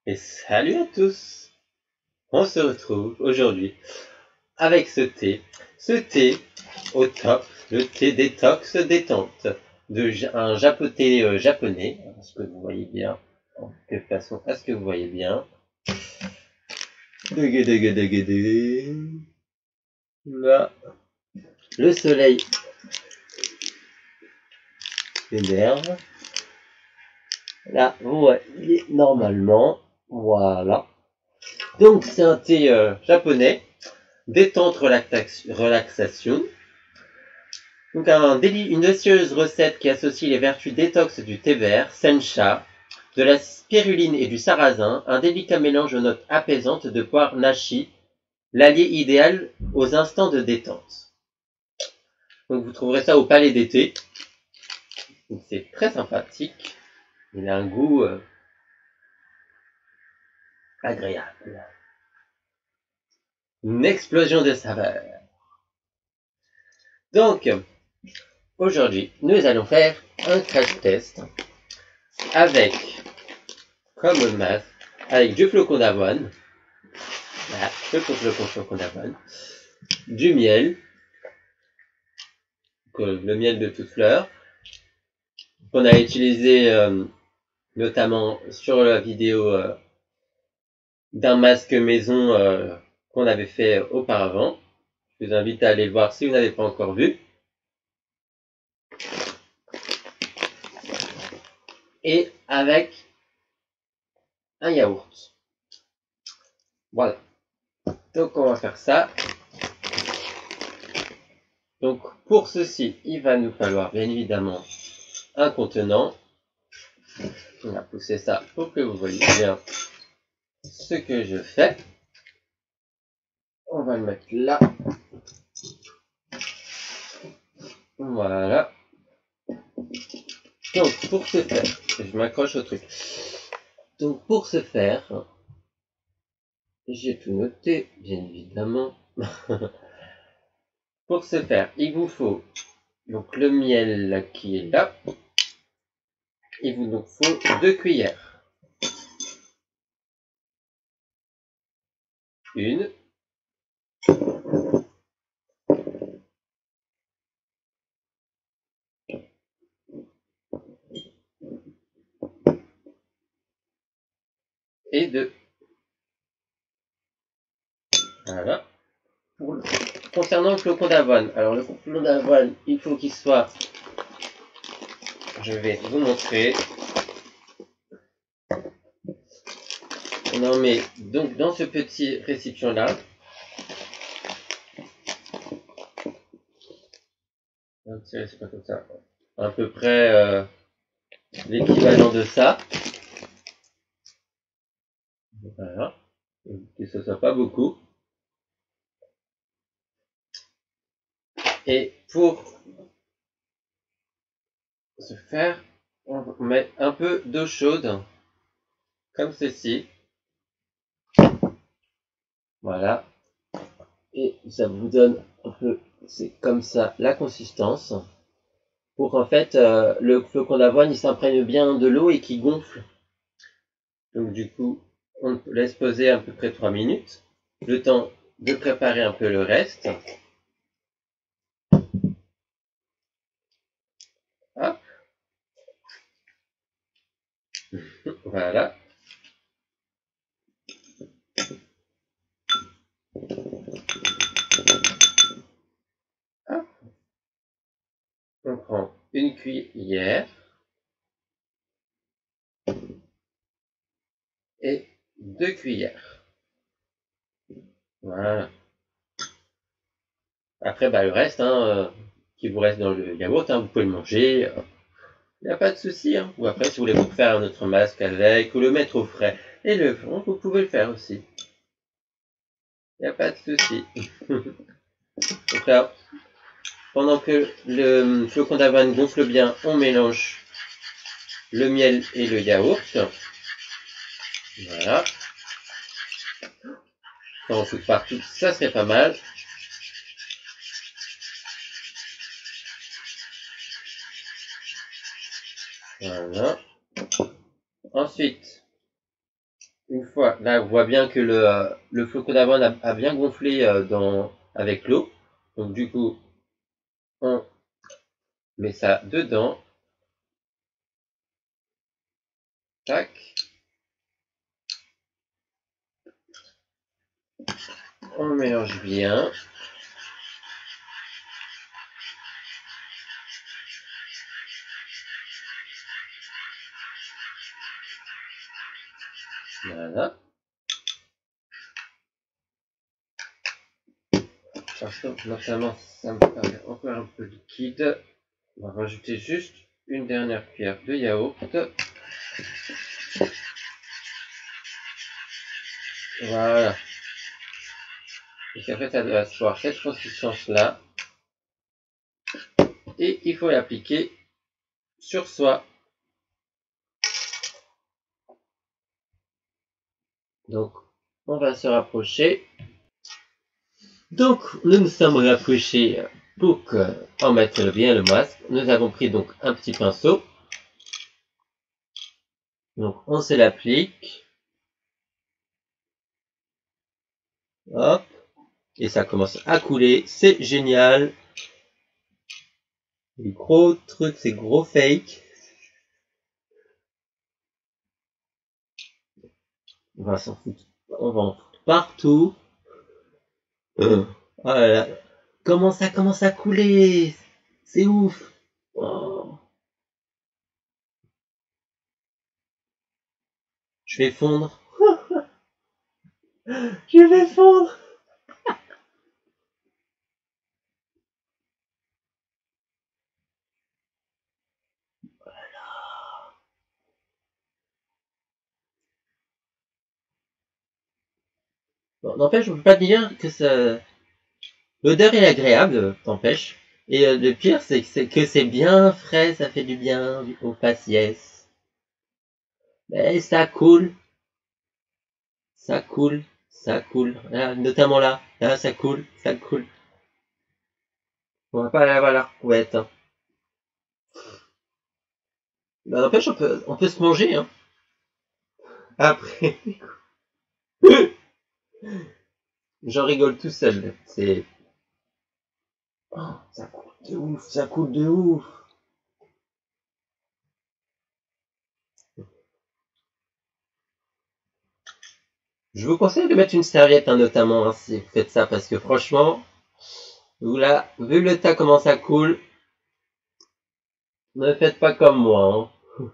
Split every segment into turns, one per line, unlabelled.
Et salut à tous. On se retrouve aujourd'hui avec ce thé au top, le thé détox détente un japoté japonais, à ce que vous voyez bien, en quelque façon, à ce que vous voyez bien. Là, le soleil s'énerve. Là, vous voyez normalement, voilà. Donc c'est un thé japonais, détente relaxation. Donc une délicieuse recette qui associe les vertus détox du thé vert, sencha, de la spiruline et du sarrasin, un délicat mélange aux notes apaisantes de poire nashi, l'allié idéal aux instants de détente. Donc vous trouverez ça au Palais d'été. C'est très sympathique. Il a un goût agréable. Une explosion de saveurs. Donc, aujourd'hui, nous allons faire un crash test avec, comme masse, avec du flocon d'avoine. Voilà, flocon d'avoine. Du miel. Le miel de toute fleur. Qu'on a utilisé notamment sur la vidéo d'un masque maison qu'on avait fait auparavant. Je vous invite à aller le voir si vous n'avez pas encore vu. Et avec un yaourt. Voilà. Donc on va faire ça. Donc pour ceci, il va nous falloir bien évidemment un contenant. On va pousser ça pour que vous voyez bien ce que je fais. On va le mettre là. Voilà. Donc pour ce faire, je m'accroche au truc. Donc pour ce faire, j'ai tout noté, bien évidemment. Pour ce faire, il vous faut donc le miel qui est là. Il vous donc faut 2 cuillères. Une. Et 2. Voilà. Concernant le flocon d'avoine, alors le flocon d'avoine, il faut qu'il soit, je vais vous montrer. On en met donc dans ce petit récipient là. C'est pas comme ça. À peu près l'équivalent de ça. Voilà. Que ce soit pas beaucoup. Et pour ce faire, on met un peu d'eau chaude, comme ceci. Voilà. Et ça vous donne un peu, c'est comme ça, la consistance. Pour en fait, le flocon d'avoine, il s'imprègne bien de l'eau et qui gonfle. Donc du coup, on laisse poser à peu près 3 minutes. Le temps de préparer un peu le reste. Hop. Voilà. Hop. On prend une cuillère et 2 cuillères. Voilà. Après, le reste, qui vous reste dans le yaourt, vous pouvez le manger. Il n'y a pas de souci. Ou après, si vous voulez vous faire un autre masque avec, ou le mettre au frais et le fond, vous pouvez le faire aussi. Il n'y a pas de souci. Donc là, pendant que le flocon d'avoine gonfle bien, on mélange le miel et le yaourt. Voilà. On fout partout, ça serait pas mal. Voilà. Ensuite, une fois, là, on voit bien que le flocon d'avoine a bien gonflé avec l'eau. Donc, du coup, on met ça dedans. Tac. On mélange bien. Voilà. Notamment, ça me paraît encore un peu liquide. On va rajouter juste une dernière cuillère de yaourt. Voilà. Et qu'après, ça doit avoir cette consistance-là. Et il faut l'appliquer sur soi. Donc, on va se rapprocher. Donc, nous nous sommes rapprochés pour en mettre bien le masque. Nous avons pris donc un petit pinceau. Donc, on se l'applique. Hop. Et ça commence à couler. C'est génial. Les gros trucs, c'est gros fake. On va s'en foutre. On va en foutre partout. Oh là là. Comment ça commence à couler? C'est ouf. Oh. Je vais fondre. Je vais fondre. Bon, n'empêche, je ne peux pas dire que ça... L'odeur est agréable, n'empêche. Et le pire, c'est que c'est bien frais, ça fait du bien au faciès. Mais ça coule. Ça coule. Ça coule. Là, notamment là. Là, ça coule. Ça coule. On va pas aller avoir la recouette. Hein. Bah, n'empêche, on peut se manger. Hein. Après. J'en rigole tout seul. C'est... Oh, ça coule de ouf. Ça coule de ouf. Je vous conseille de mettre une serviette, hein, notamment, hein, si vous faites ça, parce que franchement, vous là, vu le tas comment ça coule, ne faites pas comme moi. Hein.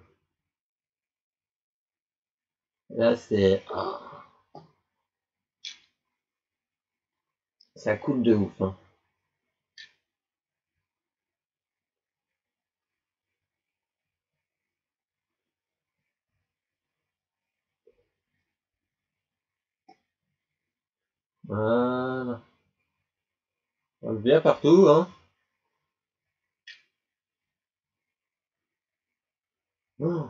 Là, c'est... Oh, ça coule de ouf. Hein. Voilà. On le bien partout, hein. Oh,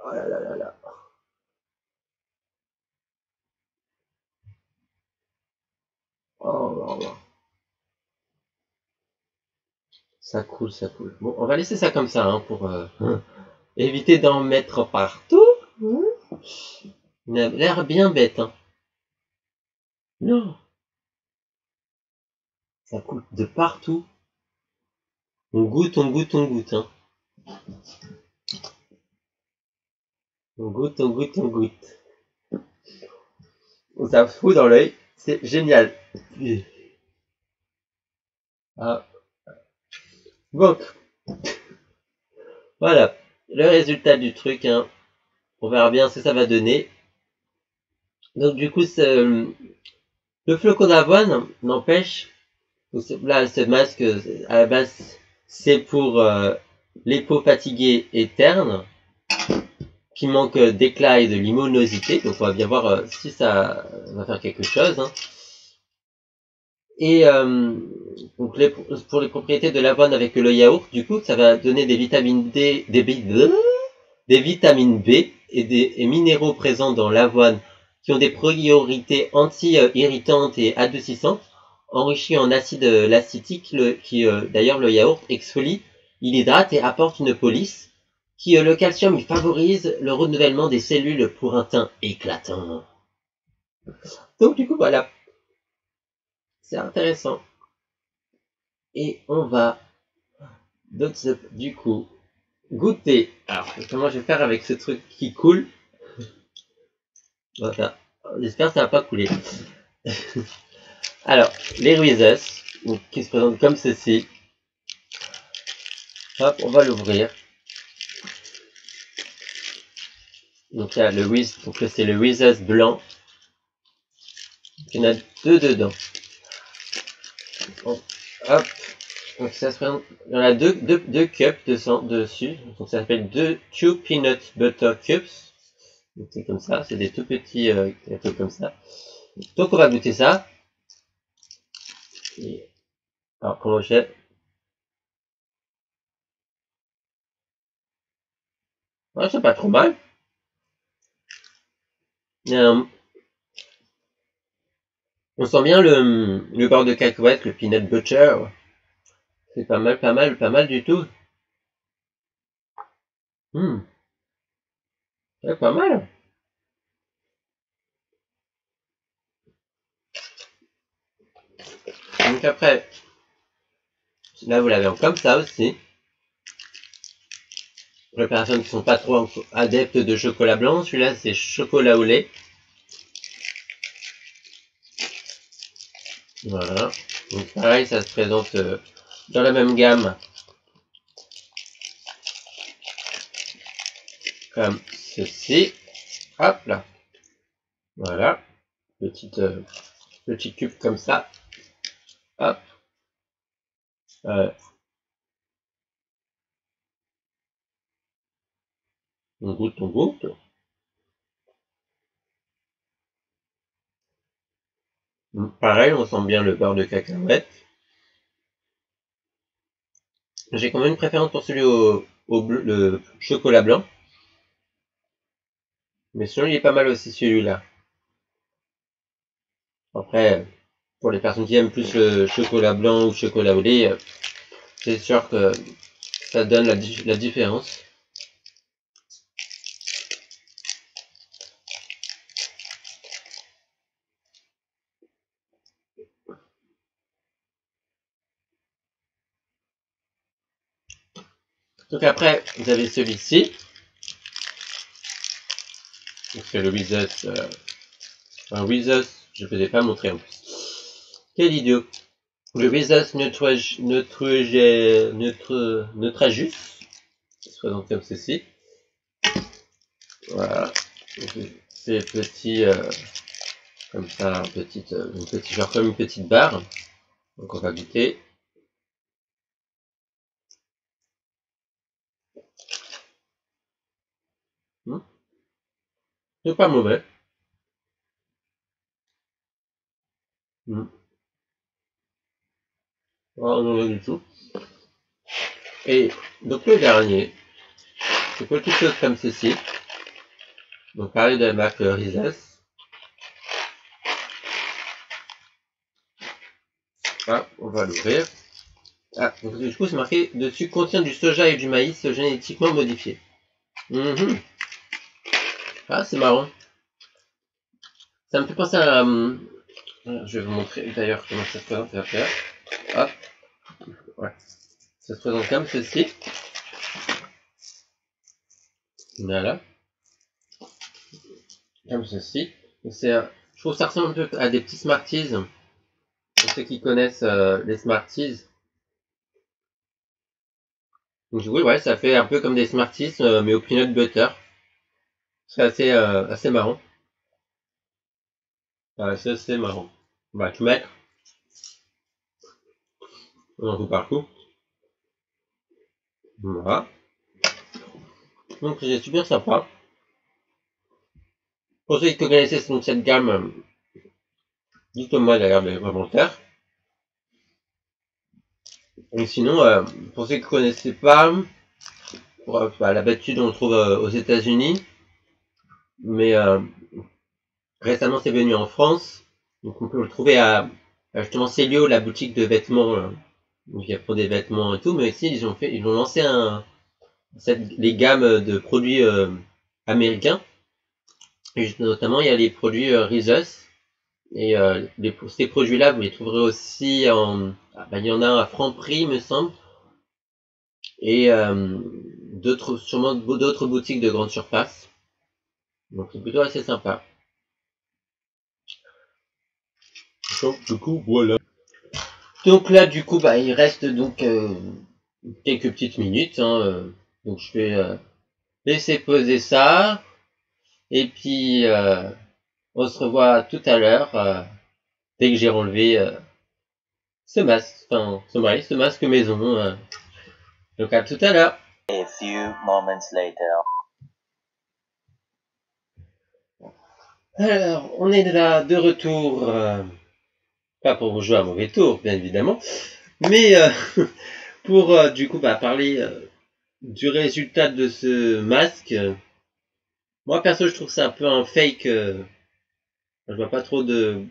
oh là là là là. Oh là là. Ça coule, ça coule. Bon, on va laisser ça comme ça, hein, pour éviter d'en mettre partout. Il a l'air bien bête, hein. Non. Ça coule de partout. On goûte, on goûte, on goûte, hein. On goûte, on goûte, on goûte. Ça fout dans l'œil. C'est génial. Ah. Donc, voilà. Le résultat du truc, hein. On verra bien ce que ça va donner. Donc, du coup, le flocon d'avoine n'empêche. Là, ce masque, à la base, c'est pour les peaux fatiguées et ternes, qui manquent d'éclat et de luminosité. Donc, on va bien voir si ça va faire quelque chose. Hein. Et donc pour les propriétés de l'avoine avec le yaourt, du coup, ça va donner des vitamines D, des vitamines B et minéraux présents dans l'avoine qui ont des priorités anti-irritantes et adoucissantes, enrichis en acide lactique, qui d'ailleurs le yaourt exfolie, il hydrate et apporte une police. le calcium il favorise le renouvellement des cellules pour un teint éclatant. Donc du coup voilà, c'est intéressant. Et on va donc du coup goûter. Alors comment je vais faire avec ce truc qui coule? Voilà. J'espère que ça va pas couler. Alors les Reese's qui se présentent comme ceci. Hop, on va l'ouvrir. Donc là, donc là c'est le Reese's blanc. Il y en a 2 dedans. Hop. Donc ça se présente. Il y en a deux cups dessus. Donc ça s'appelle 2 peanut butter cups. Donc c'est comme ça, c'est des tout petits gâteaux comme ça. Donc on va goûter ça. Et, alors comment je fais? Ouais, c'est pas trop mal. On sent bien le beurre de cacahuète, le peanut butter. C'est pas mal du tout. C'est pas mal. Donc après, là vous l'avez comme ça aussi. Pour les personnes qui sont pas trop adeptes de chocolat blanc, celui-là c'est chocolat au lait. Voilà. Donc pareil, ça se présente dans la même gamme. Comme ceci. Hop là. Voilà. Petit cube comme ça. Hop. On goûte. Pareil, on sent bien le beurre de cacahuète. J'ai quand même une préférence pour celui le chocolat blanc. Mais sinon, il est pas mal aussi celui-là. Après, pour les personnes qui aiment plus le chocolat blanc ou chocolat au lait, c'est sûr que ça donne la différence. Donc après, vous avez celui-ci. C'est le Reese's. Un Reese's, je ne vous ai pas montré en plus. Quel idiot. Le Reese's Nutragus. Ça se présente comme ceci. Voilà. C'est petit, comme ça, genre comme une petite barre. Donc on va goûter. C'est pas mauvais. Pas mauvais du tout. Et donc le dernier, c'est quelque chose comme ceci. Donc pareil de la marque Reese's. Ah, on va l'ouvrir. Ah, donc du coup c'est marqué dessus contient du soja et du maïs génétiquement modifié. Ah, c'est marrant. Ça me fait penser à... je vais vous montrer d'ailleurs comment ça se présente après. Hop. Ouais. Ça se présente comme ceci. Voilà. Comme ceci. Je trouve que ça ressemble un peu à des petits Smarties. Pour ceux qui connaissent les Smarties. Donc oui, ouais, ça fait un peu comme des Smarties, mais au peanut butter. C'est assez marrant. C'est assez marrant. On va tout mettre. On en fout partout. Voilà. Donc c'est super sympa. Pour ceux qui connaissaient cette gamme, dites-moi d'ailleurs les commentaires. Et sinon, pour ceux qui ne connaissaient pas, l'habitude on le trouve aux États-Unis, mais récemment c'est venu en France, donc on peut le trouver à justement Célio, la boutique de vêtements, où il y a pour des vêtements et tout, mais aussi ils ont lancé les gammes de produits américains. Et notamment, il y a les produits Reese's. Et ces produits-là, vous les trouverez aussi en... il y en a à Franprix, me semble. Et sûrement d'autres boutiques de grande surface. Donc c'est plutôt assez sympa. Donc du coup, voilà. Donc là, du coup, il reste donc quelques petites minutes. Donc je vais laisser poser ça. Et puis, on se revoit tout à l'heure, dès que j'ai relevé ce masque, ce masque maison. Donc à tout à l'heure.
A few moments later.
Alors, on est là de retour, pas pour vous jouer un mauvais tour, bien évidemment, mais pour du coup parler du résultat de ce masque. Moi perso, je trouve ça un peu un fake. Je vois pas trop de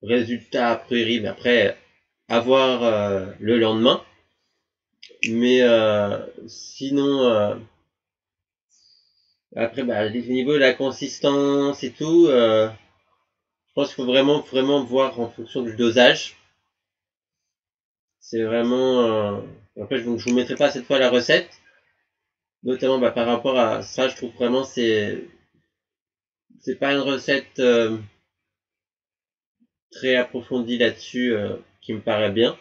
résultats a priori, mais après, à voir le lendemain. Mais sinon, après, au niveau de la consistance et tout, je pense qu'il faut vraiment voir en fonction du dosage. C'est vraiment... Après, je vous mettrai pas cette fois la recette. Notamment par rapport à ça, je trouve vraiment c'est pas une recette très approfondie là-dessus qui me paraît bien.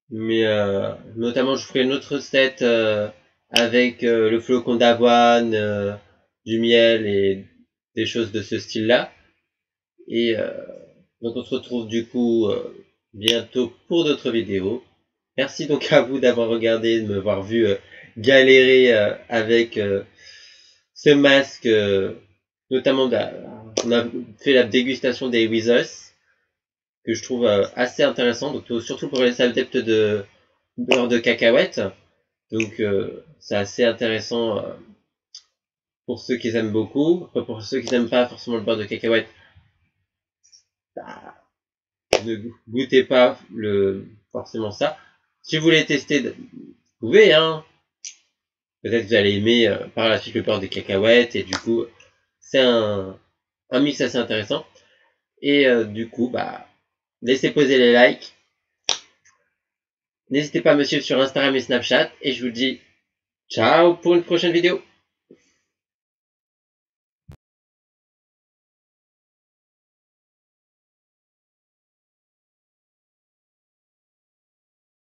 Mais notamment, je ferai une autre recette avec le flocon d'avoine, du miel et des choses de ce style-là. Et donc on se retrouve du coup bientôt pour d'autres vidéos. Merci donc à vous d'avoir regardé, de me voir vu galérer avec ce masque. Notamment, on a fait la dégustation des Withers, que je trouve assez intéressant. Donc surtout pour les adeptes de beurre de cacahuète. Donc c'est assez intéressant pour ceux qui aiment beaucoup. Après, pour ceux qui n'aiment pas forcément le beurre de cacahuète, ne goûtez pas forcément ça. Si vous voulez tester, vous pouvez, hein. Peut-être que vous allez aimer par la suite le beurre de cacahuète, et du coup, c'est un mix assez intéressant. Et du coup, laissez poser les likes. N'hésitez pas à me suivre sur Instagram et Snapchat, et je vous dis ciao pour une prochaine vidéo.